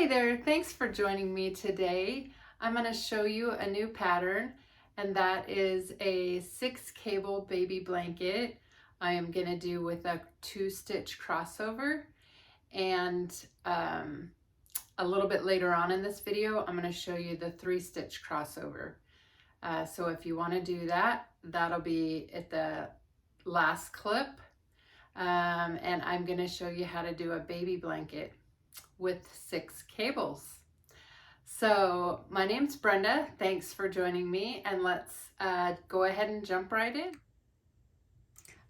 there, thanks for joining me today. I'm going to show you a new pattern, and that is a 6 cable baby blanket. I am going to do with a 2-stitch crossover, and a little bit later on in this video I'm going to show you the 3-stitch crossover. So if you want to do that, that'll be at the last clip, and I'm going to show you how to do a baby blanket with 6 cables. So my name's Brenda. Thanks for joining me, and let's go ahead and jump right in.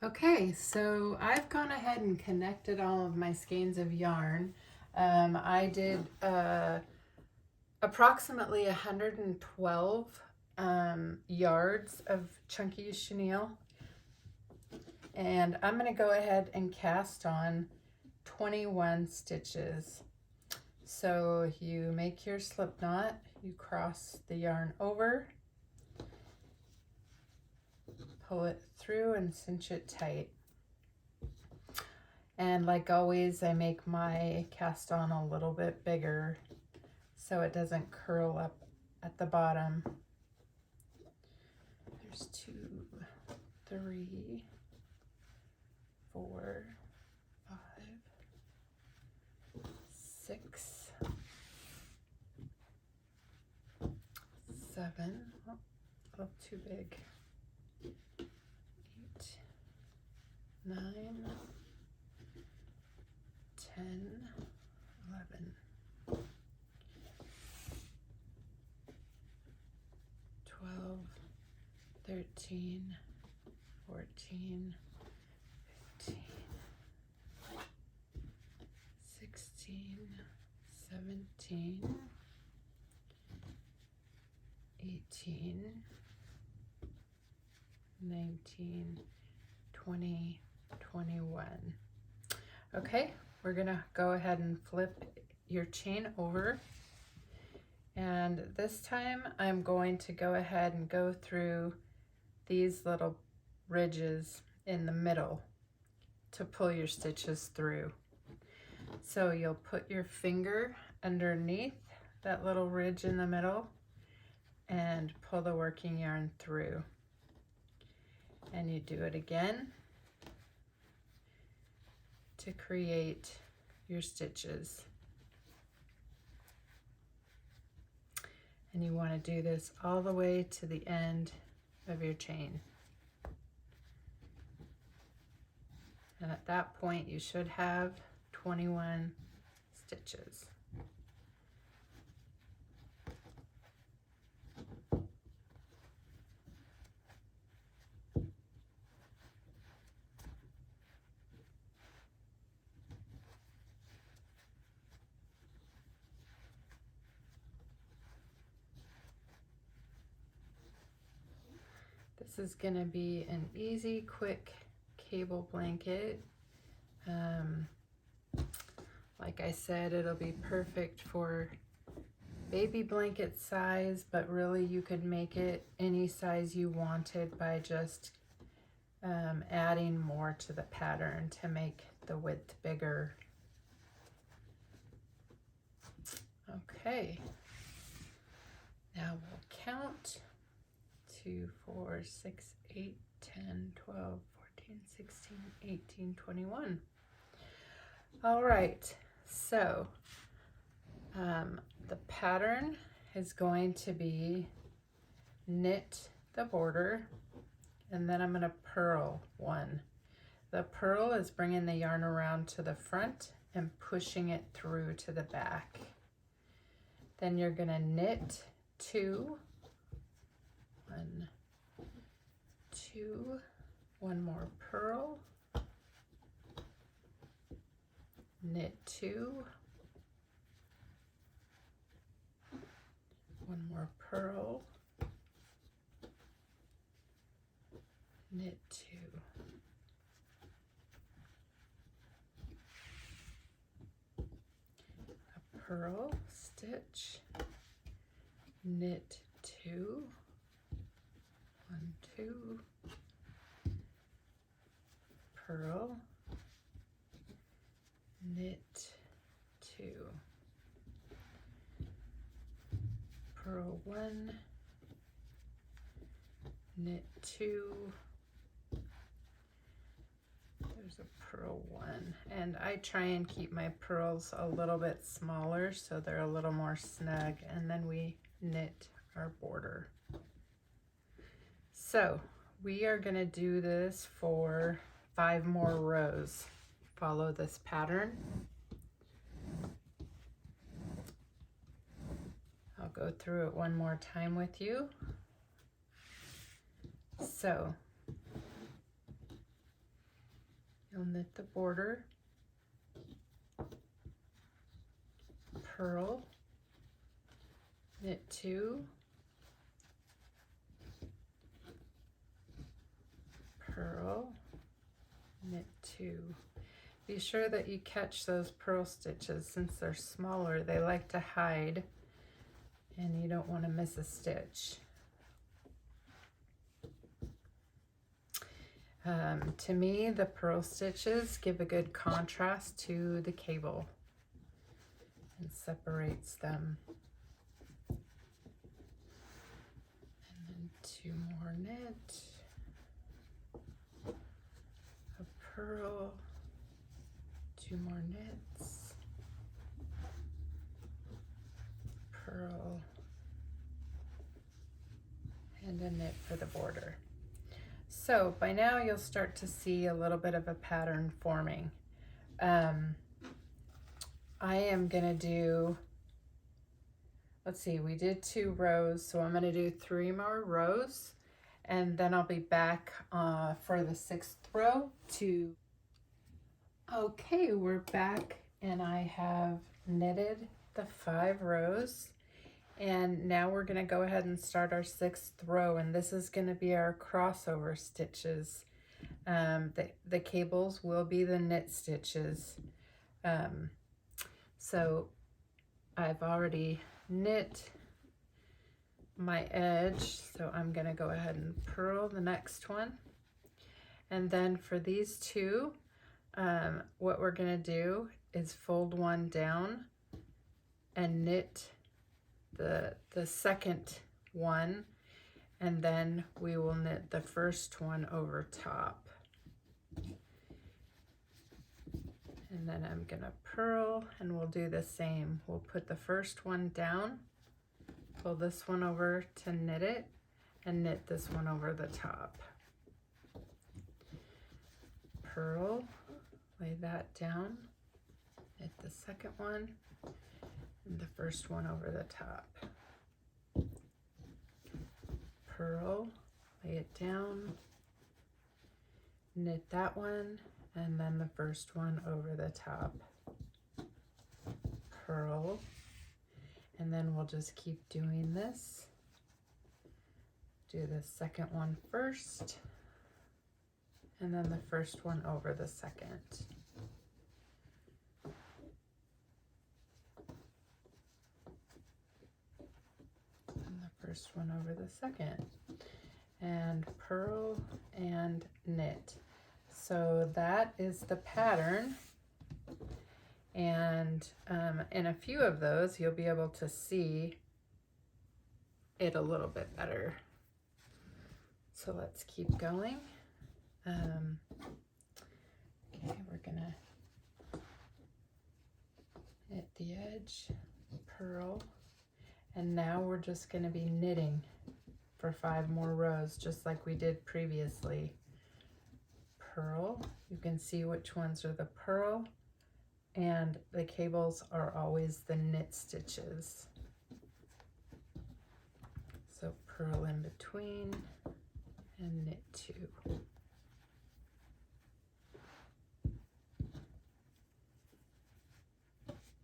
Okay, so I've gone ahead and connected all of my skeins of yarn. I did approximately 112 yards of chunky chenille, and I'm going to go ahead and cast on 21 stitches. So you make your slip knot, you cross the yarn over, pull it through and cinch it tight. And like always, I make my cast on a little bit bigger so it doesn't curl up at the bottom. There's 2, 3, 4, 5, 6, 7, oh, a little too big, 8, 9, 10, 11, 12, 13, 14, 15, 16, 17, 18, 19, 20, 21. Okay, we're gonna go ahead and flip your chain over, and this time I'm going to go ahead and go through these little ridges in the middle to pull your stitches through. So you'll put your finger underneath that little ridge in the middle and pull the working yarn through, and you do it again to create your stitches. And you want to do this all the way to the end of your chain. And at that point you should have 21 stitches. This is going to be an easy, quick cable blanket. Like I said, it'll be perfect for baby blanket size, but really you could make it any size you wanted by just adding more to the pattern to make the width bigger. Okay, now we'll count 2, 4, 6, 8, 10, 12, 14, 16, 18, 21. All right, so the pattern is going to be knit the border, and then I'm going to purl 1. The purl is bringing the yarn around to the front and pushing it through to the back. Then you're going to knit 2, 1, 2, 1 more purl, knit 2, 1 more purl, knit 2. A purl, stitch, knit 2, 1, 2, purl, knit 2. purl 1, knit 2, there's a purl 1, and I try and keep my purls a little bit smaller so they're a little more snug, and then we knit our border. So we are going to do this for 5 more rows. Follow this pattern. I'll go through it one more time with you. So you'll knit the border, purl, knit 2, purl, knit 2. Be sure that you catch those purl stitches. Since they're smaller, they like to hide and you don't want to miss a stitch. To me, the purl stitches give a good contrast to the cable and separates them. And then 2 more knit, a purl, 2 more knits, purl, and a knit for the border. So by now you'll start to see a little bit of a pattern forming. I am gonna do, let's see, we did 2 rows, so I'm gonna do 3 more rows, and then I'll be back for the 6th row to, okay, we're back, and I have knitted the 5 rows. And now we're going to go ahead and start our 6th row, and this is going to be our crossover stitches. The cables will be the knit stitches. So I've already knit my edge, so I'm going to go ahead and purl the next one. And then for these 2, what we're going to do is fold one down and knit the second one, and then we will knit the first one over top. And then I'm gonna purl, and we'll do the same. We'll put the first one down, pull this one over to knit it, and knit this one over the top. Purl, lay that down, knit the second one, and the first one over the top. Purl, lay it down, knit that one, and then the first one over the top. Purl, and then we'll just keep doing this. Do the second one first, and then the first one over the second. First one over the second, and purl and knit. So that is the pattern, and in a few of those you'll be able to see it a little bit better. So let's keep going. Okay, we're gonna knit the edge, purl. And now we're just going to be knitting for 5 more rows, just like we did previously. Purl, you can see which ones are the purl, and the cables are always the knit stitches. So purl in between and knit 2.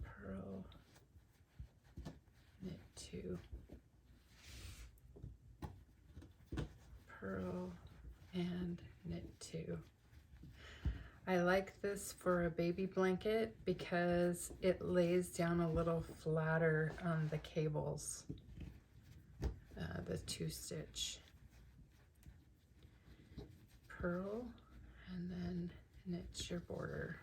Purl, knit 2, purl, and knit 2. I like this for a baby blanket because it lays down a little flatter on the cables, the 2-stitch. Purl, and then knit your border.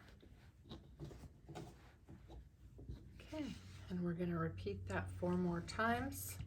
Okay, and we're going to repeat that 4 more times.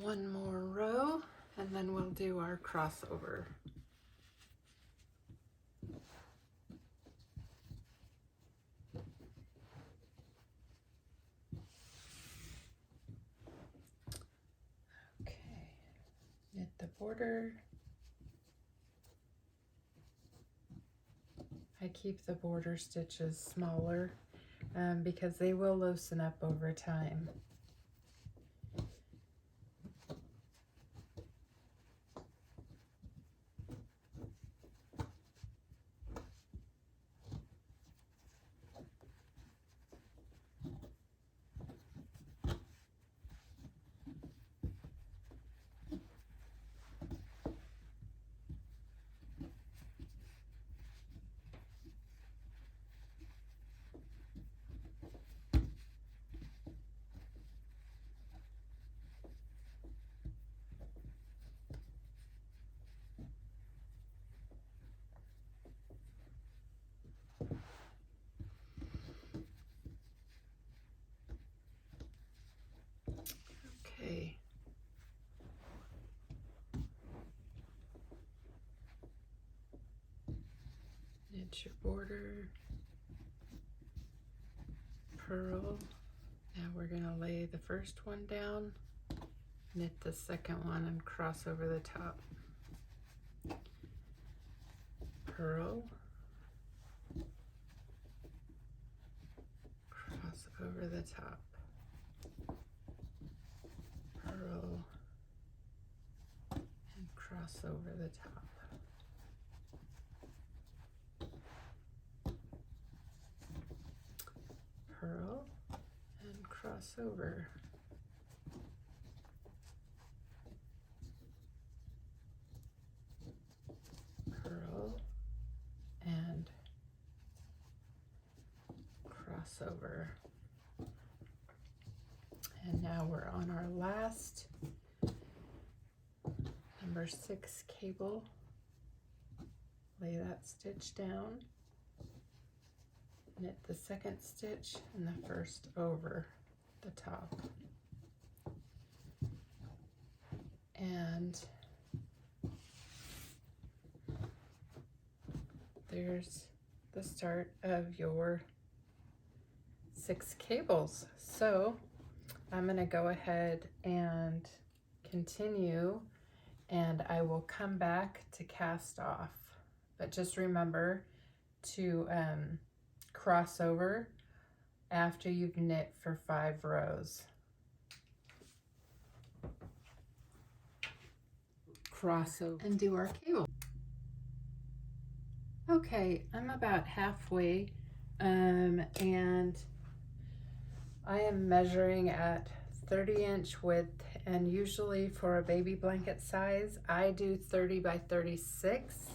one more row and then we'll do our crossover. Okay, knit the border. I keep the border stitches smaller because they will loosen up over time. Okay. Knit your border, purl. Now we're going to lay the first one down, knit the second one and cross over the top. Purl, cross over the top. Purl and cross over the top. Purl and cross over. Purl and cross over. And now we're on our last number 6 cable. Lay that stitch down, knit the second stitch and the first over the top. And there's the start of your 6 cables. So I'm going to go ahead and continue, and I will come back to cast off. But just remember to cross over after you've knit for 5 rows. Cross over and do our cable. Okay, I'm about halfway, and I am measuring at 30-inch width, and usually for a baby blanket size, I do 30 by 36,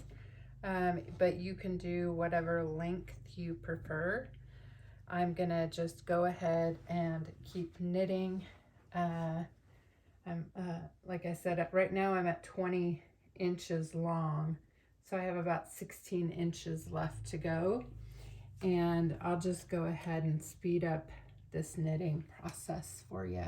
but you can do whatever length you prefer. I'm gonna just go ahead and keep knitting. Like I said, right now I'm at 20 inches long, so I have about 16 inches left to go, and I'll just go ahead and speed up this knitting process for you.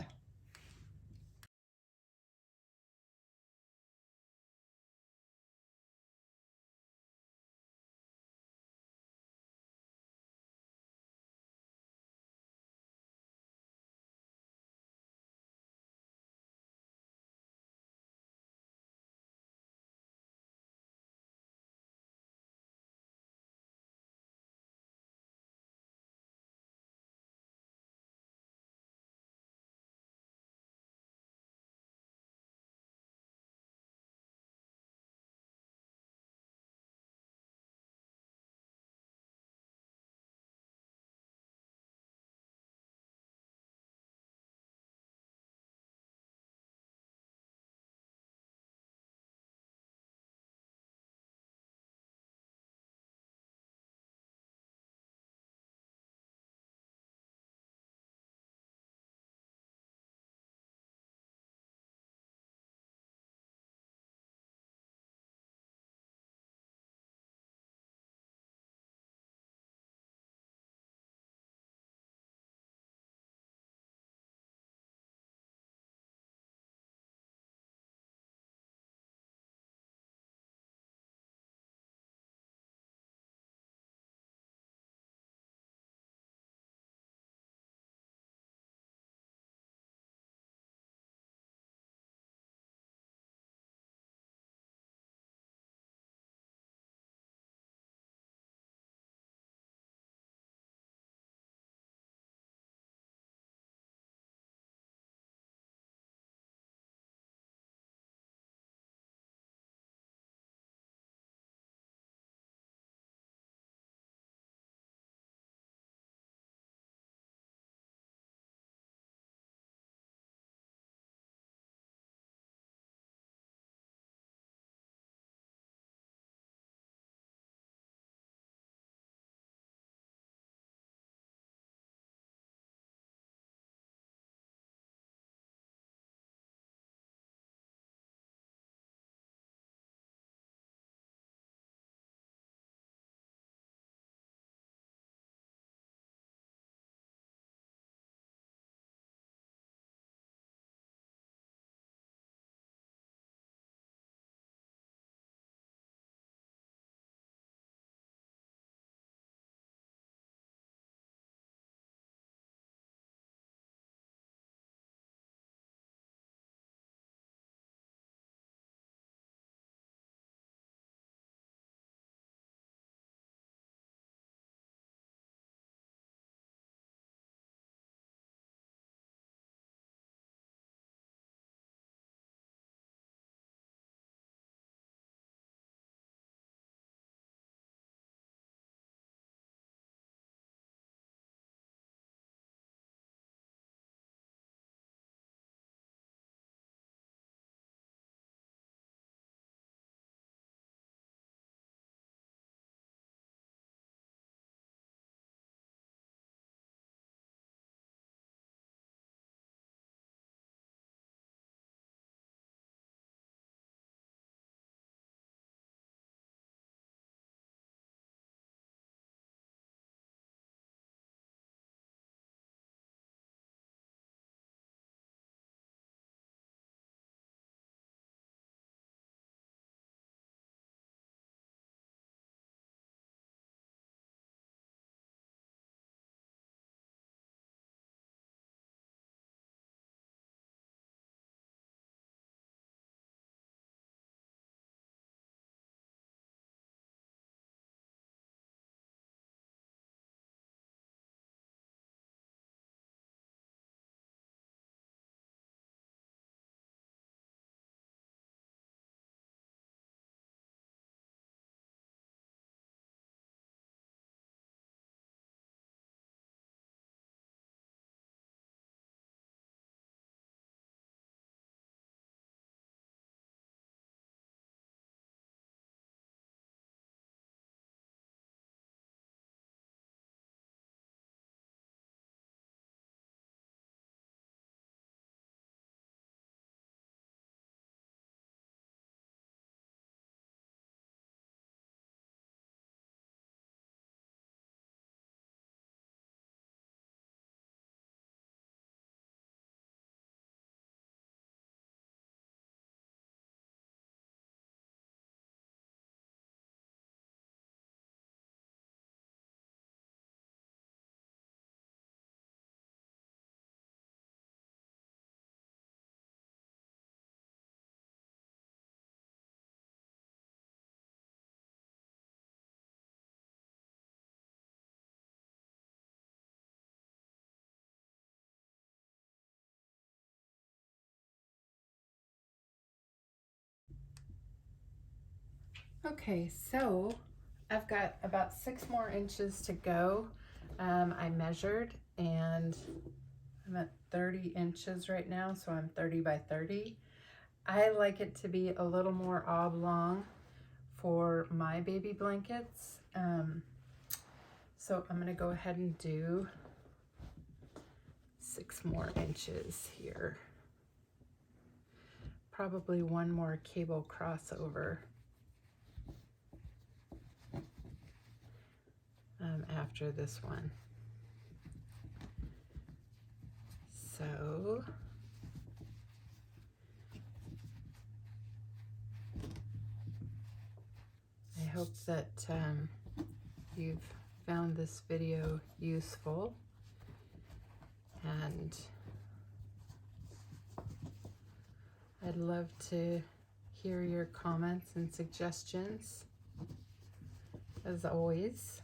Okay, so I've got about 6 more inches to go. I measured and I'm at 30 inches right now, so I'm 30 by 30. I like it to be a little more oblong for my baby blankets. So I'm gonna go ahead and do 6 more inches here. Probably one more cable crossover after this one. So I hope that you've found this video useful, and I'd love to hear your comments and suggestions as always.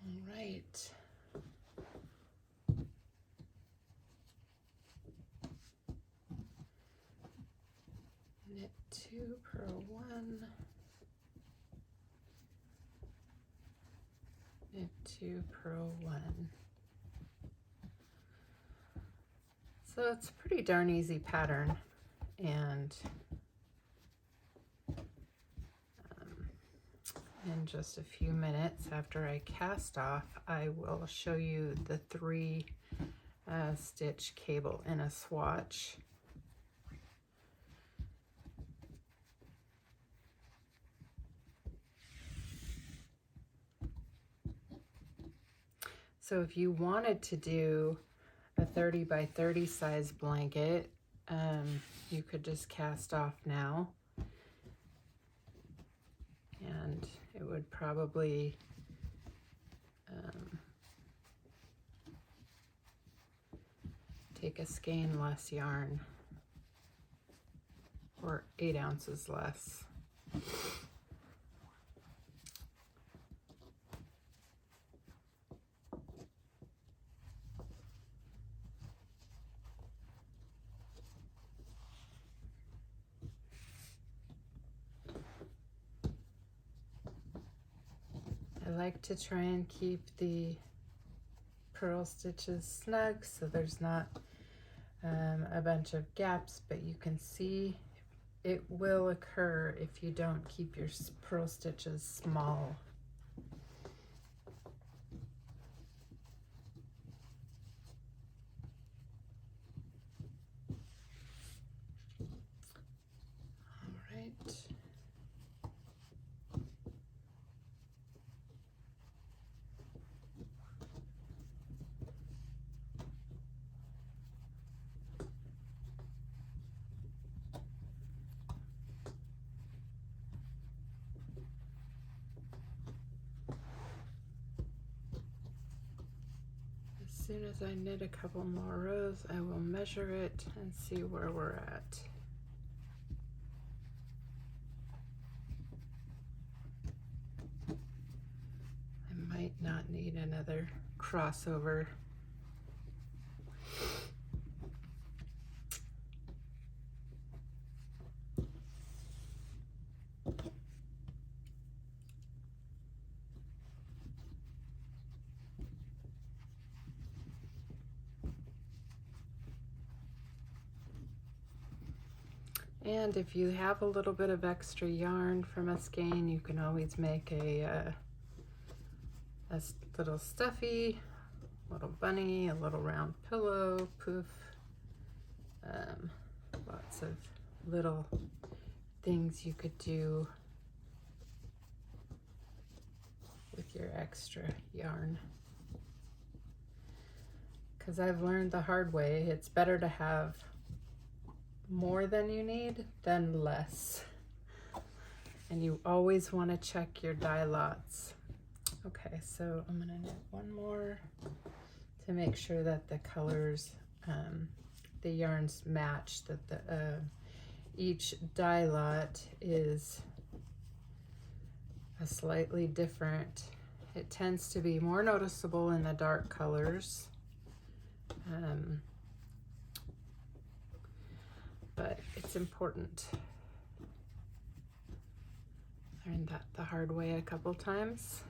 All right. Knit 2, purl 1, knit 2, purl 1. So it's a pretty darn easy pattern, and in just a few minutes after I cast off, I will show you the 3 stitch cable in a swatch. So if you wanted to do a 30 by 30 size blanket, you could just cast off now, and it would probably take a skein less yarn, or 8 ounces less. I like to try and keep the purl stitches snug so there's not a bunch of gaps, but you can see it will occur if you don't keep your purl stitches small. All right. As soon as I knit a couple more rows, I will measure it and see where we're at. I might not need another crossover. And if you have a little bit of extra yarn from a skein, you can always make a little stuffy, little bunny, a little round pillow, poof. Lots of little things you could do with your extra yarn. Because I've learned the hard way, it's better to have more than you need than less. And you always want to check your dye lots. Okay, so I'm gonna knit one more to make sure that the colors, the yarns match, that the each dye lot is a slightly different. It tends to be more noticeable in the dark colors, but it's important. Learned that the hard way a couple times.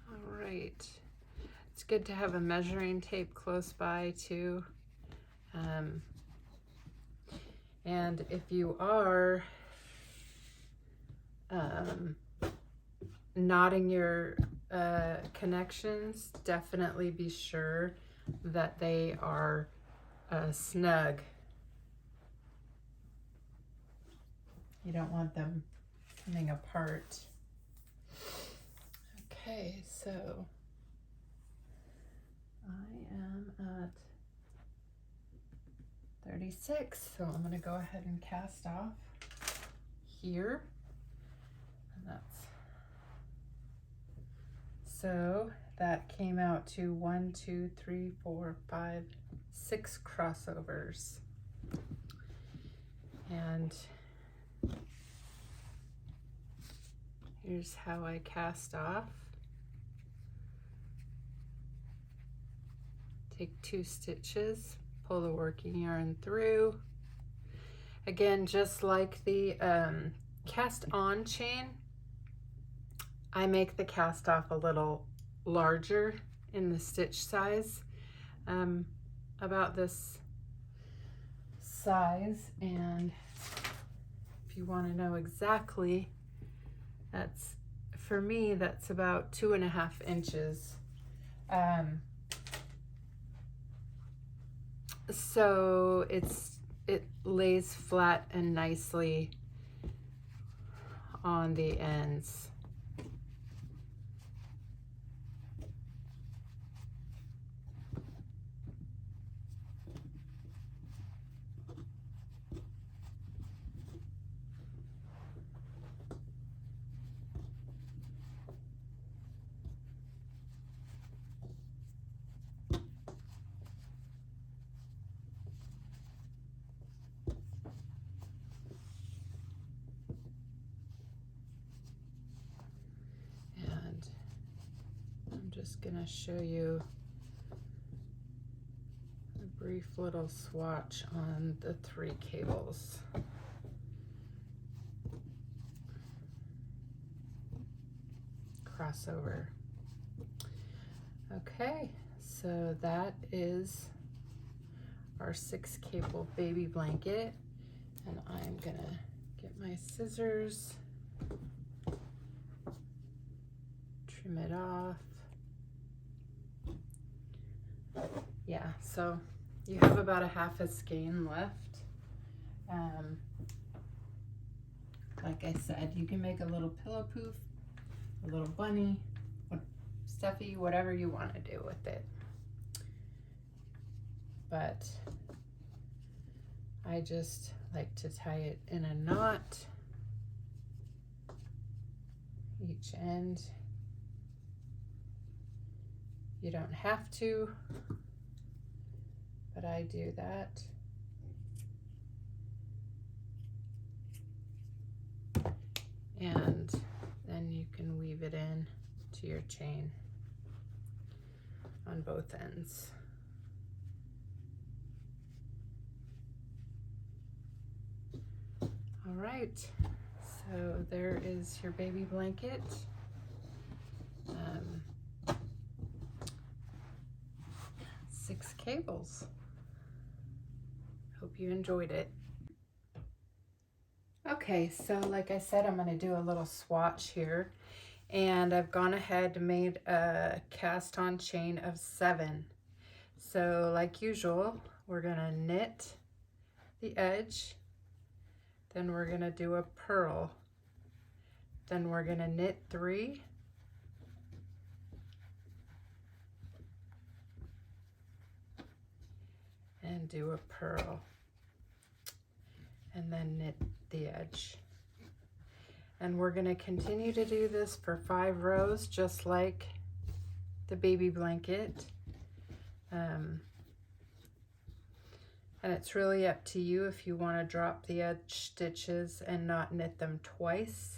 All right. It's good to have a measuring tape close by too. And if you are knotting your connections, definitely be sure that they are snug. You don't want them coming apart. Okay, so I am at 36, so I'm going to go ahead and cast off here. And that's, so that came out to 1, 2, 3, 4, 5, 6 crossovers. And here's how I cast off. Take 2 stitches, pull the working yarn through. Again, just like the cast on chain, I make the cast off a little larger in the stitch size, about this size. And if you want to know exactly, that's, for me, that's about 2.5 inches. So it lays flat and nicely on the ends. Just gonna show you a brief little swatch on the 3 cables. Crossover. Okay, so that is our 6 cable baby blanket, and I'm gonna get my scissors, trim it off. Yeah, so you have about a half a skein left. Like I said, you can make a little pillow poof, a little bunny, stuffy, whatever you want to do with it. But I just like to tie it in a knot, each end. You don't have to, but I do that. And then you can weave it in to your chain on both ends. All right, so there is your baby blanket. 6 cables. Hope you enjoyed it. Okay, so like I said, I'm going to do a little swatch here, and I've gone ahead and made a cast on chain of 7. So like usual, we're going to knit the edge, then we're going to do a purl, then we're going to knit 3, and do a purl, and then knit the edge. And we're going to continue to do this for 5 rows, just like the baby blanket. And it's really up to you if you want to drop the edge stitches and not knit them twice,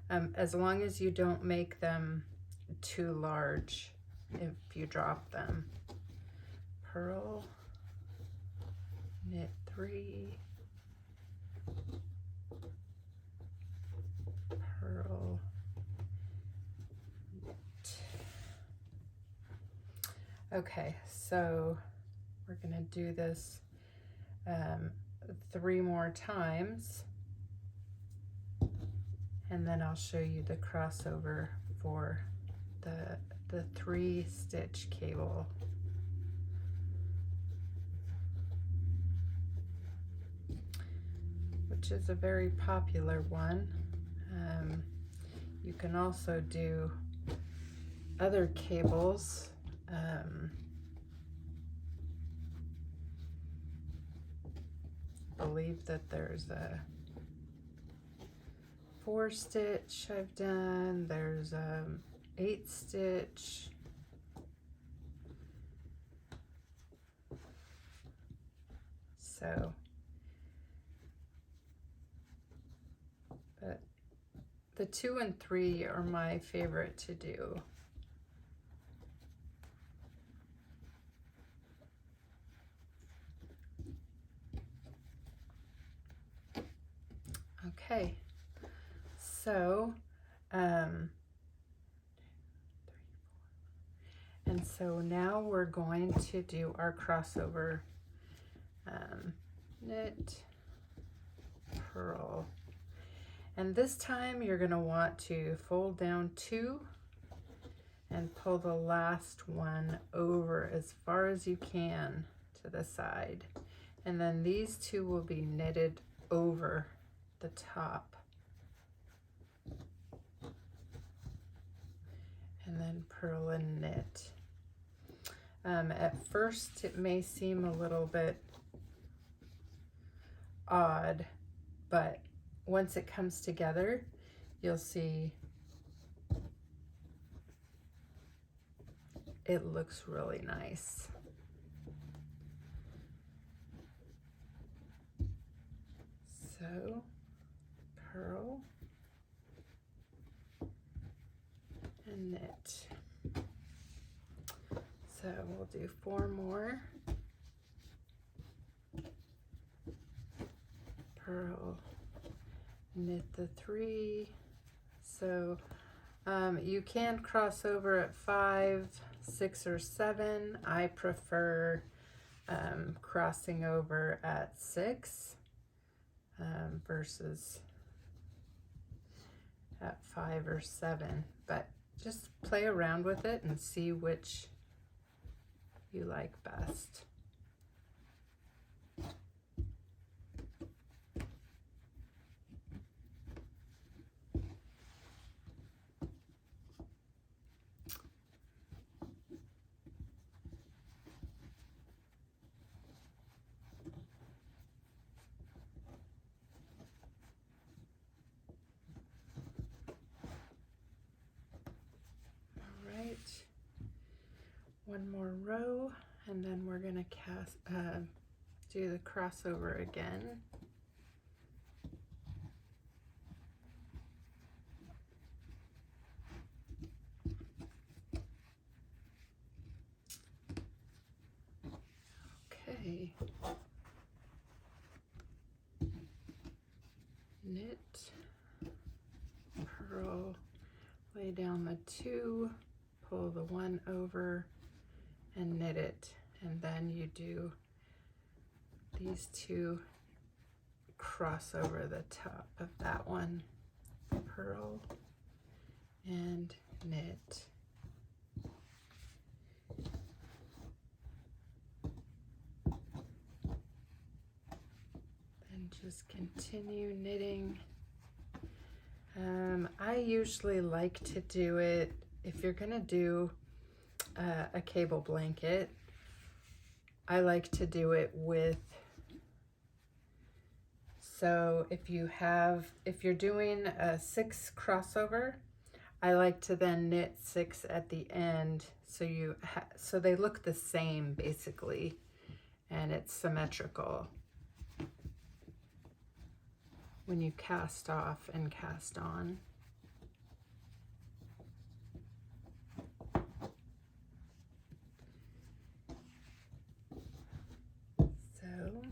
as long as you don't make them too large if you drop them. Purl, knit 3, purl, knit. Okay, so we're gonna do this 3 more times, and then I'll show you the crossover for the 3-stitch cable. Which is a very popular one. You can also do other cables. I believe that there's a 4-stitch I've done. There's 8-stitch. So, but the 2 and 3 are my favorite to do. Okay, so and so now we're going to do our crossover. Knit, purl, and this time you're going to want to fold down 2 and pull the last one over as far as you can to the side, and then these 2 will be knitted over the top, and then purl and knit. At first it may seem a little bit odd, but once it comes together, you'll see it looks really nice. So, purl and knit. So we'll do 4 more. Purl, knit the 3. So you can cross over at 5, 6, or 7. I prefer crossing over at 6 versus at 5 or 7, but just play around with it and see which you like best. One more row, and then we're going to do the crossover again. Okay. Knit, purl, lay down the 2, pull the 1 over, and knit it, and then you do these 2 cross over the top of that one, purl and knit. Then just continue knitting. I usually like to do it, if you're gonna do a cable blanket, I like to do it with, so if you're doing a 6 crossover, I like to then knit 6 at the end, so they look the same basically, and it's symmetrical when you cast off and cast on. So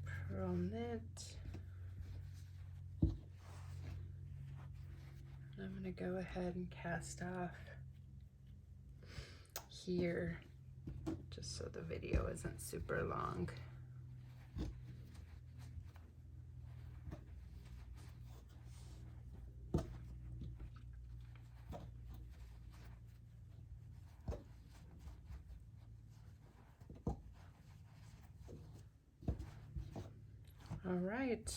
purl knit. I'm going to go ahead and cast off here, just so the video isn't super long. All right,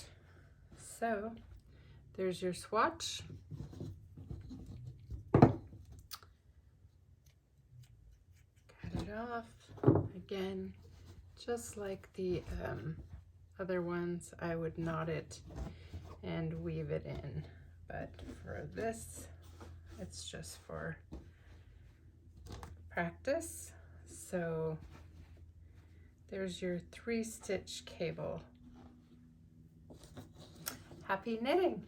so there's your swatch. Cut it off. Again, just like the other ones, I would knot it and weave it in. But for this, it's just for practice. So there's your 3-stitch cable. Happy knitting!